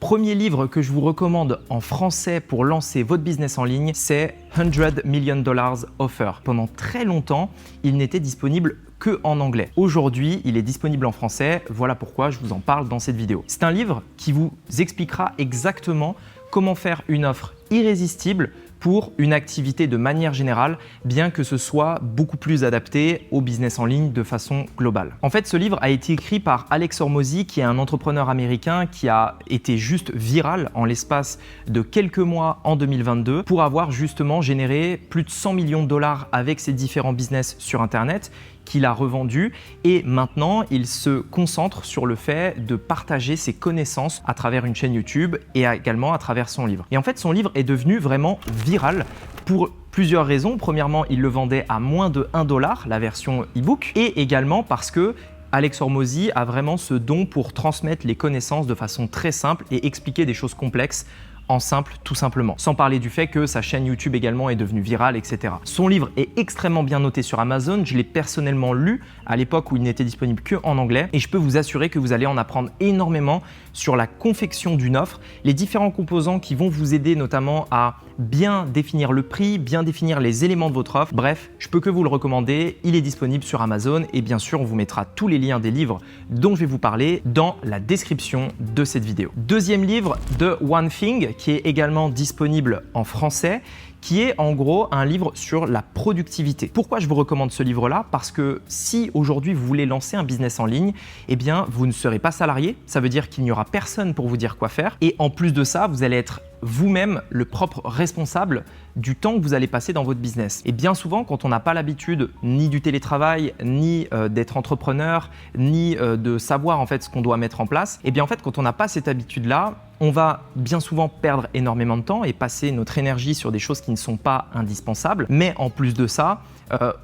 premier livre que je vous recommande en français pour lancer votre business en ligne, c'est $100 Million Offer. Pendant très longtemps, il n'était disponible que en anglais. Aujourd'hui, il est disponible en français. Voilà pourquoi je vous en parle dans cette vidéo. C'est un livre qui vous expliquera exactement comment faire une offre irrésistible pour une activité de manière générale, bien que ce soit beaucoup plus adapté au business en ligne de façon globale. En fait, ce livre a été écrit par Alex Hormozi, qui est un entrepreneur américain qui a été juste viral en l'espace de quelques mois en 2022 pour avoir justement généré plus de 100 millions de dollars avec ses différents business sur Internet qu'il a revendu, et maintenant il se concentre sur le fait de partager ses connaissances à travers une chaîne YouTube et également à travers son livre. Et en fait, son livre est devenu vraiment viral pour plusieurs raisons. Premièrement, il le vendait à moins de $1, la version e-book, et également parce que Alex Hormozi a vraiment ce don pour transmettre les connaissances de façon très simple et expliquer des choses complexes en simple, tout simplement. Sans parler du fait que sa chaîne YouTube également est devenue virale, etc. Son livre est extrêmement bien noté sur Amazon. Je l'ai personnellement lu à l'époque où il n'était disponible que en anglais, et je peux vous assurer que vous allez en apprendre énormément sur la confection d'une offre, les différents composants qui vont vous aider notamment à bien définir le prix, bien définir les éléments de votre offre. Bref, je peux que vous le recommander. Il est disponible sur Amazon et bien sûr, on vous mettra tous les liens des livres dont je vais vous parler dans la description de cette vidéo. Deuxième livre, The One Thing, qui est également disponible en français, qui est en gros un livre sur la productivité. Pourquoi je vous recommande ce livre-là? Parce que si aujourd'hui vous voulez lancer un business en ligne, eh bien vous ne serez pas salarié, ça veut dire qu'il n'y aura personne pour vous dire quoi faire, et en plus de ça, vous allez être vous-même le propre responsable du temps que vous allez passer dans votre business. Et bien souvent, quand on n'a pas l'habitude ni du télétravail, ni d'être entrepreneur, ni de savoir en fait ce qu'on doit mettre en place, et bien en fait quand on n'a pas cette habitude-là, on va bien souvent perdre énormément de temps et passer notre énergie sur des choses qui ne sont pas indispensables. Mais en plus de ça,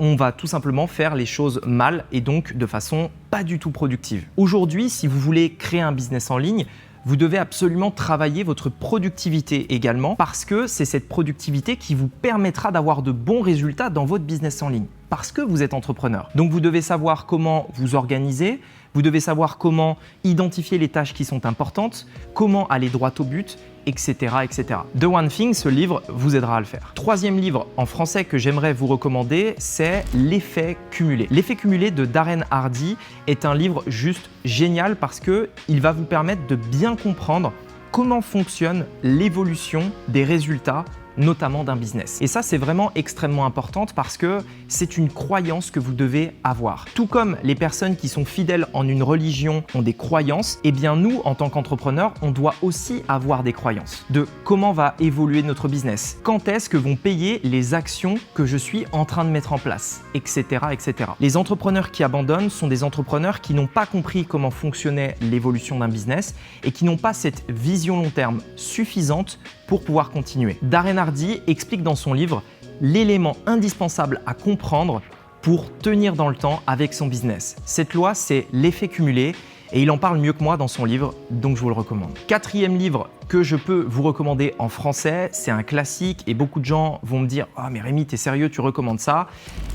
on va tout simplement faire les choses mal et donc de façon pas du tout productive. Aujourd'hui, si vous voulez créer un business en ligne, vous devez absolument travailler votre productivité également, parce que c'est cette productivité qui vous permettra d'avoir de bons résultats dans votre business en ligne, parce que vous êtes entrepreneur. Donc vous devez savoir comment vous organiser, vous devez savoir comment identifier les tâches qui sont importantes, comment aller droit au but, etc., etc. The One Thing, ce livre vous aidera à le faire. Troisième livre en français que j'aimerais vous recommander, c'est L'effet cumulé. L'effet cumulé de Darren Hardy est un livre juste génial parce qu'il va vous permettre de bien comprendre comment fonctionne l'évolution des résultats, notamment d'un business. Et ça, c'est vraiment extrêmement important parce que c'est une croyance que vous devez avoir. Tout comme les personnes qui sont fidèles en une religion ont des croyances, eh bien nous, en tant qu'entrepreneurs, on doit aussi avoir des croyances de comment va évoluer notre business, quand est-ce que vont payer les actions que je suis en train de mettre en place, etc., etc. Les entrepreneurs qui abandonnent sont des entrepreneurs qui n'ont pas compris comment fonctionnait l'évolution d'un business et qui n'ont pas cette vision long terme suffisante pour pouvoir continuer. Darren Hardy explique dans son livre l'élément indispensable à comprendre pour tenir dans le temps avec son business. Cette loi, c'est l'effet cumulé et il en parle mieux que moi dans son livre, donc je vous le recommande. Quatrième livre que je peux vous recommander en français, c'est un classique et beaucoup de gens vont me dire « Ah mais Rémi, t'es sérieux, tu recommandes ça ?»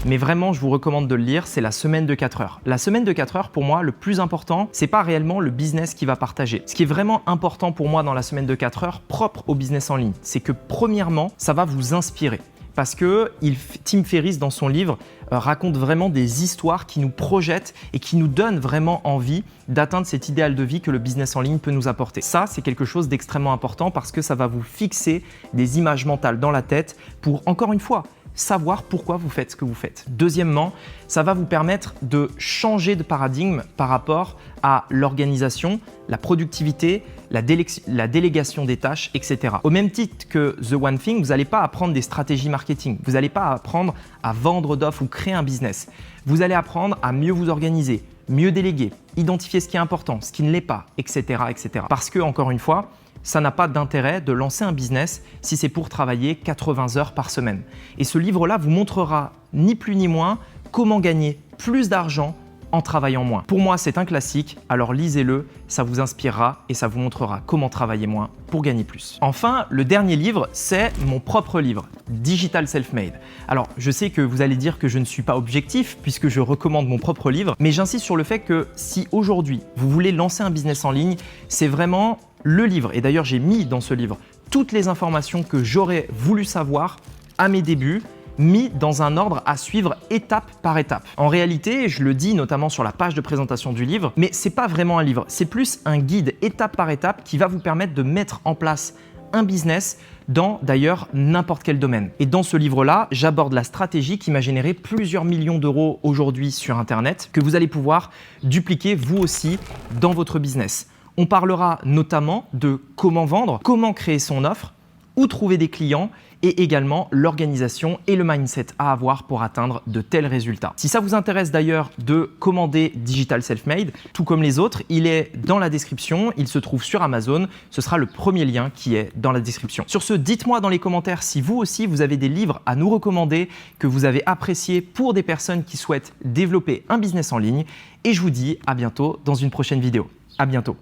Mais vraiment, je vous recommande de le lire, c'est La semaine de 4 heures. La semaine de 4 heures, pour moi, le plus important, c'est pas réellement le business qui va partager. Ce qui est vraiment important pour moi dans la semaine de 4 heures, propre au business en ligne, c'est que premièrement, ça va vous inspirer. Parce que Tim Ferriss, dans son livre, raconte vraiment des histoires qui nous projettent et qui nous donnent vraiment envie d'atteindre cet idéal de vie que le business en ligne peut nous apporter. Ça, c'est quelque chose d'extrêmement important parce que ça va vous fixer des images mentales dans la tête pour, encore une fois, savoir pourquoi vous faites ce que vous faites. Deuxièmement, ça va vous permettre de changer de paradigme par rapport à l'organisation, la productivité, la délégation des tâches, etc. Au même titre que The One Thing, vous n'allez pas apprendre des stratégies marketing, vous n'allez pas apprendre à vendre d'offres ou créer un business. Vous allez apprendre à mieux vous organiser, mieux déléguer, identifier ce qui est important, ce qui ne l'est pas, etc., etc. Parce que, encore une fois, ça n'a pas d'intérêt de lancer un business si c'est pour travailler 80 heures par semaine. Et ce livre-là vous montrera ni plus ni moins comment gagner plus d'argent en travaillant moins. Pour moi, c'est un classique, alors lisez-le, ça vous inspirera et ça vous montrera comment travailler moins pour gagner plus. Enfin, le dernier livre, c'est mon propre livre, Digital Self-Made. Alors, je sais que vous allez dire que je ne suis pas objectif puisque je recommande mon propre livre, mais j'insiste sur le fait que si aujourd'hui, vous voulez lancer un business en ligne, c'est vraiment le livre, et d'ailleurs j'ai mis dans ce livre toutes les informations que j'aurais voulu savoir à mes débuts, mis dans un ordre à suivre étape par étape. En réalité, je le dis notamment sur la page de présentation du livre, mais c'est pas vraiment un livre, c'est plus un guide étape par étape qui va vous permettre de mettre en place un business dans d'ailleurs n'importe quel domaine. Et dans ce livre-là, j'aborde la stratégie qui m'a généré plusieurs millions d'euros aujourd'hui sur Internet, que vous allez pouvoir dupliquer vous aussi dans votre business. On parlera notamment de comment vendre, comment créer son offre, où trouver des clients et également l'organisation et le mindset à avoir pour atteindre de tels résultats. Si ça vous intéresse d'ailleurs de commander Digital Self-Made, tout comme les autres, il est dans la description, il se trouve sur Amazon, ce sera le premier lien qui est dans la description. Sur ce, dites-moi dans les commentaires si vous aussi vous avez des livres à nous recommander que vous avez appréciés pour des personnes qui souhaitent développer un business en ligne et je vous dis à bientôt dans une prochaine vidéo. À bientôt.